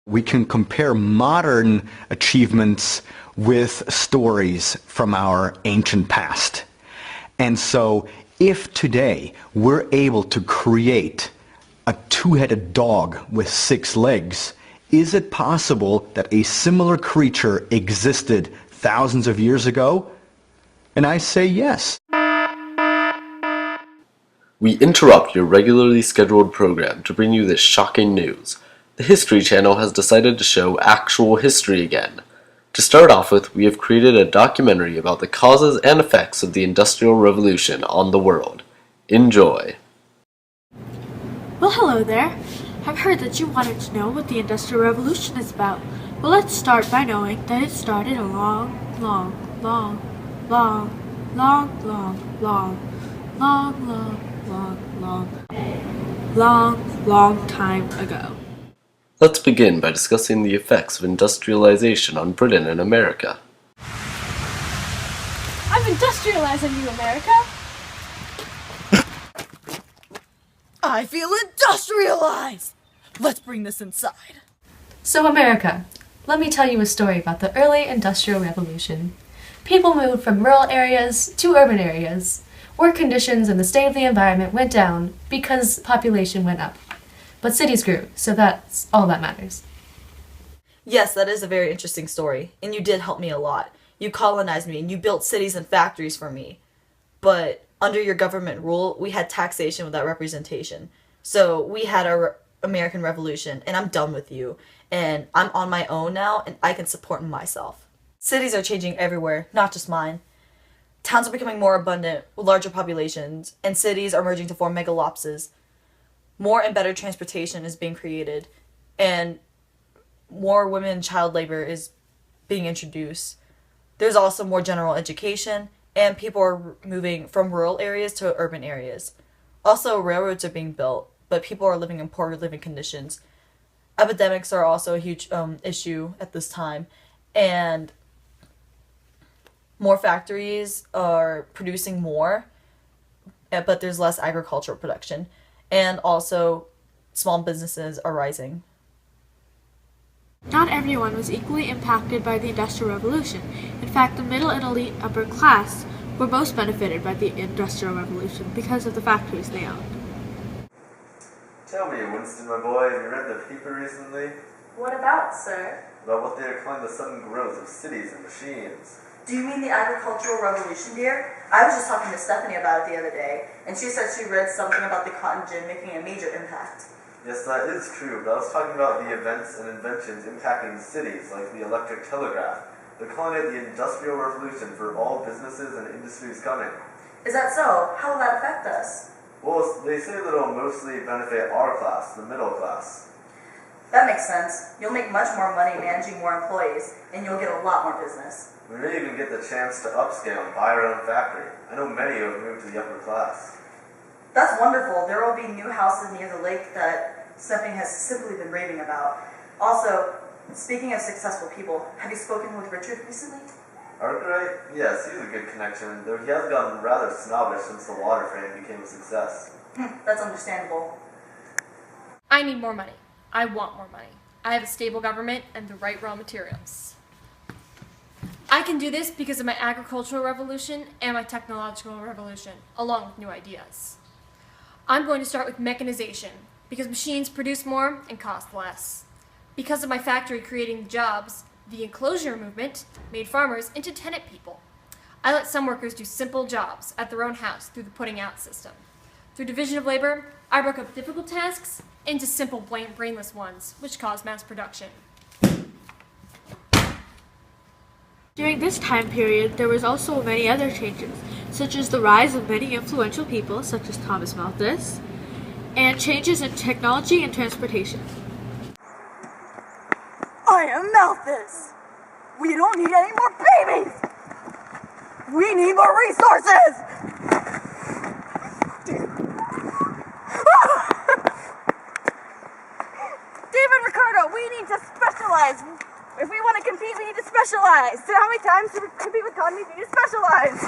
We can compare modern achievements with stories from our ancient past. And so if today we're able to create a two-headed dog with 6 legs, is it possible that a similar creature existed thousands of years ago? And I say yes. We interrupt your regularly scheduled program to bring you this shocking news. The History Channel has decided to show actual history again. To start off with, we have created a documentary about the causes and effects of the Industrial Revolution on the world. Enjoy. Well, hello there. I've heard that you wanted to know what the Industrial Revolution is about. Well, let's start by knowing that it started a long time ago. Let's begin by discussing the effects of industrialization on Britain and America. I'm industrializing you, America! I feel industrialized! Let's bring this inside. So America, let me tell you a story about the early Industrial Revolution. People moved from rural areas to urban areas. Work conditions and the state of the environment went down because population went up. But cities grew, so that's all that matters. Yes, that is a very interesting story, and you did help me a lot. You colonized me, and you built cities and factories for me. But under your government rule, we had taxation without representation. So we had our American Revolution, and I'm done with you. And I'm on my own now, and I can support myself. Cities are changing everywhere, not just mine. Towns are becoming more abundant, with larger populations, and cities are merging to form megalopses. More and better transportation is being created, and more women and child labor is being introduced. There's also more general education, and people are moving from rural areas to urban areas. Also, railroads are being built, but people are living in poor living conditions. Epidemics are also a huge issue at this time, and more factories are producing more, but there's less agricultural production. And also, small businesses are rising. Not everyone was equally impacted by the Industrial Revolution. In fact, the middle and elite upper class were most benefited by the Industrial Revolution because of the factories they owned. Tell me, Winston, my boy, have you read the paper recently? What about, sir? About what they are calling the sudden growth of cities and machines. Do you mean the agricultural revolution, dear? I was just talking to Stephanie about it the other day, and she said she read something about the cotton gin making a major impact. Yes, that is true, but I was talking about the events and inventions impacting cities, like the electric telegraph. They're calling it the Industrial Revolution for all businesses and industries coming. Is that so? How will that affect us? Well, they say that it'll mostly benefit our class, the middle class. That makes sense. You'll make much more money managing more employees, and you'll get a lot more business. We may even get the chance to upscale and buy our own factory. I know many who have moved to the upper class. That's wonderful. There will be new houses near the lake that Stephanie has simply been raving about. Also, speaking of successful people, have you spoken with Richard recently? Arkwright? Yes, he's a good connection, though he has gotten rather snobbish since the water frame became a success. That's understandable. I need more money. I want more money. I have a stable government and the right raw materials. I can do this because of my agricultural revolution and my technological revolution, along with new ideas. I'm going to start with mechanization, because machines produce more and cost less. Because of my factory creating jobs, the enclosure movement made farmers into tenant people. I let some workers do simple jobs at their own house through the putting out system. Through division of labor, I broke up difficult tasks into simple brainless ones, which caused mass production. During this time period, there was also many other changes, such as the rise of many influential people, such as Thomas Malthus, and changes in technology and transportation. I am Malthus! We don't need any more babies! We need more resources! David Ricardo, we need to specialize! If we want to compete, we need to specialize! So how many times to compete with economies, we need to specialize!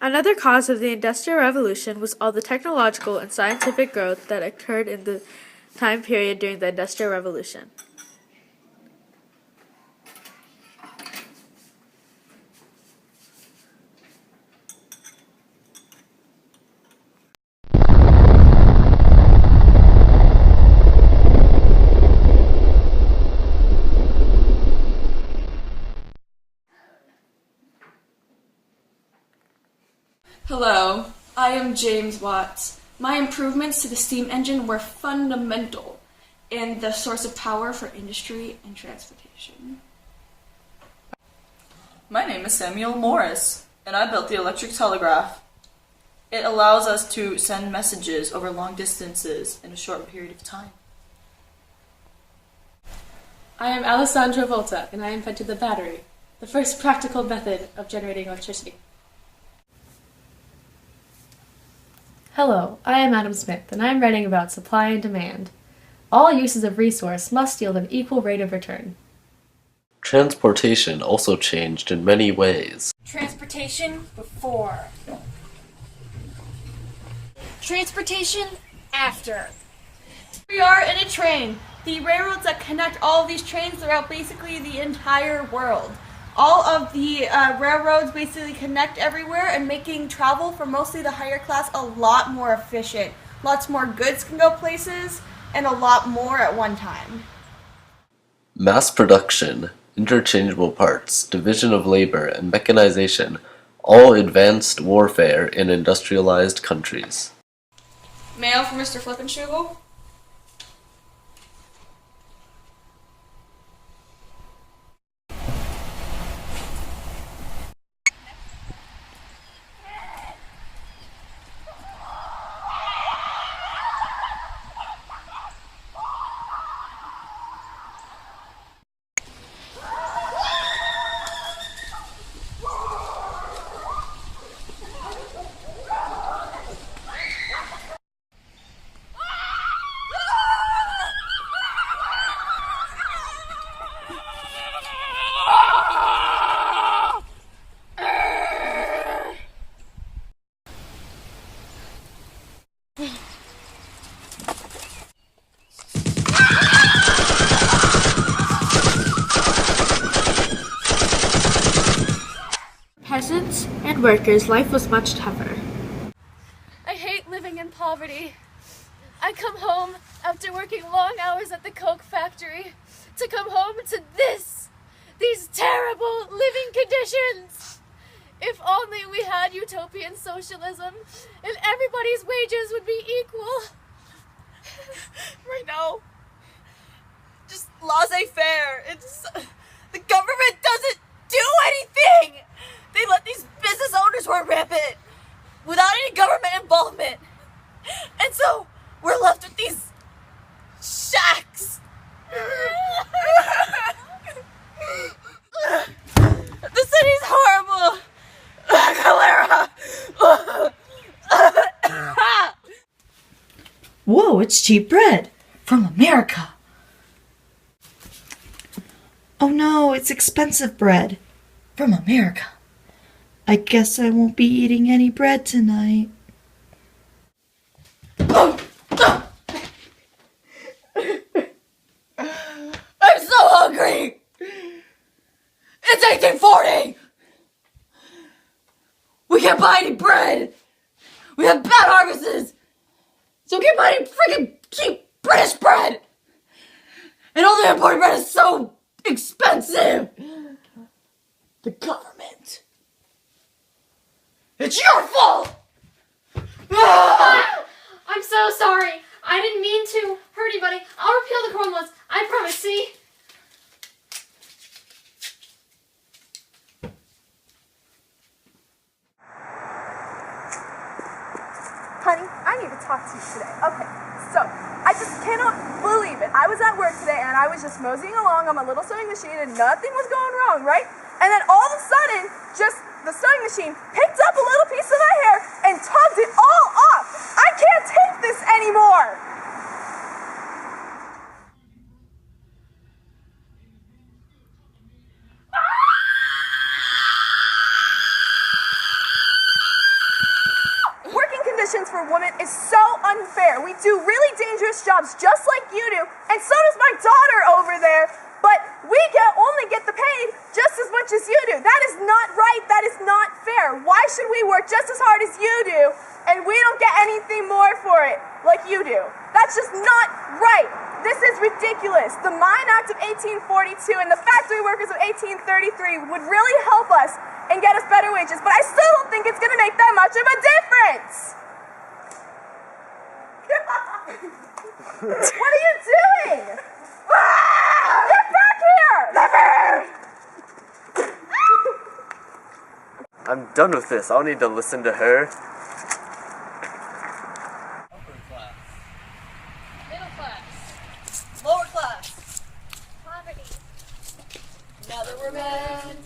Another cause of the Industrial Revolution was all the technological and scientific growth that occurred in the time period during the Industrial Revolution. Hello, I am James Watts. My improvements to the steam engine were fundamental and the source of power for industry and transportation. My name is Samuel Morris, and I built the electric telegraph. It allows us to send messages over long distances in a short period of time. I am Alessandro Volta, and I invented the battery, the first practical method of generating electricity. Hello, I am Adam Smith, and I am writing about supply and demand. All uses of resource must yield an equal rate of return. Transportation also changed in many ways. Transportation before. Transportation after. We are in a train. The railroads that connect all of these trains throughout basically the entire world. All of the railroads basically connect everywhere and making travel for mostly the higher class a lot more efficient. Lots more goods can go places and a lot more at one time. Mass production, interchangeable parts, division of labor, and mechanization all advanced warfare in industrialized countries. Mail for Mr. Flippenschugel? Peasants and workers' life was much tougher. I hate living in poverty. I come home after working long hours at the Coke factory to come home to these terrible living conditions. If only we had utopian socialism and everybody's wages would be equal. Right now, just laissez-faire. The government doesn't do anything. They let these business owners run rampant without any government involvement. And so we're left with these shacks. The city's horrible. Cholera. Whoa, it's cheap bread from America. Oh no, it's expensive bread from America. I guess I won't be eating any bread tonight. I'm so hungry! It's 1840! We can't buy any bread! We have bad harvests! So we can't buy any freaking cheap British bread! And all the imported bread is so expensive! The government. It's your fault! I'm so sorry. I didn't mean to hurt anybody. I'll repeal the corn laws. I promise, see? Honey, I need to talk to you today. Okay, so I just cannot believe it. I was at work today and I was just moseying along on my little sewing machine and nothing was going wrong, right? And then all of a sudden, just the sewing machine picked up a little piece of my hair and tugged it all off. I can't take this anymore. Working conditions for women is so unfair. We do really dangerous dangerous jobs just like you do, and so does my daughter over there, but we only get the paid just as much as you do. That is not right. That is not fair. Why should we work just as hard as you do, and we don't get anything more for it like you do? That's just not right. This is ridiculous. The Mine Act of 1842 and the Factory Workers of 1833 would really help us and get us better wages, but I still don't think it's going to make that much of a difference. What are you doing? Get back here! I'm done with this. I don't need to listen to her. Upper class. Middle class. Lower class. Poverty. Now that we're men,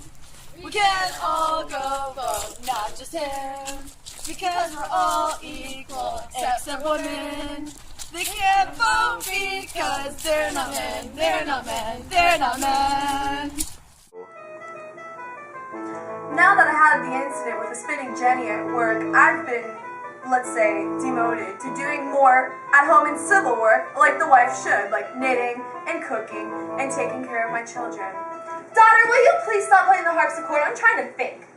we can all go vote, not just him. Because we're all equal, except women. They can't vote because they're not men, they're not men, they're not men. Now that I had the incident with the spinning Jenny at work, I've been, let's say, demoted to doing more at home and civil work like the wife should, like knitting and cooking and taking care of my children. Daughter, will you please stop playing the harpsichord? I'm trying to think.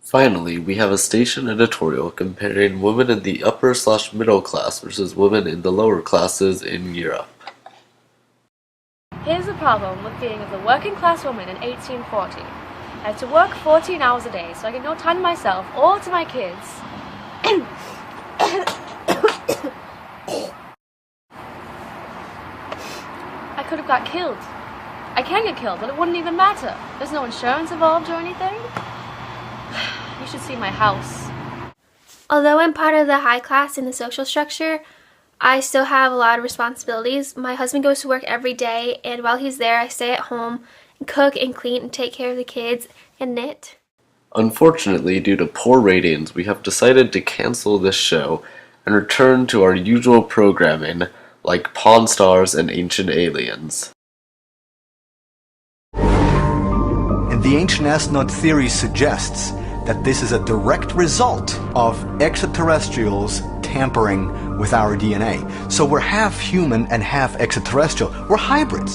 Finally, we have a station editorial comparing women in the upper/middle class versus women in the lower classes in Europe. Here's the problem with being the working class woman in 1840. I had to work 14 hours a day so I get no time to myself or to my kids. I could have got killed. I can get killed, but it wouldn't even matter. There's no insurance involved or anything. You should see my house. Although I'm part of the high class in the social structure, I still have a lot of responsibilities. My husband goes to work every day, and while he's there, I stay at home and cook and clean and take care of the kids and knit. Unfortunately, due to poor ratings, we have decided to cancel this show and return to our usual programming like Pawn Stars and Ancient Aliens. And the ancient astronaut theory suggests that this is a direct result of extraterrestrials tampering with our DNA. So we're half human and half extraterrestrial. We're hybrids.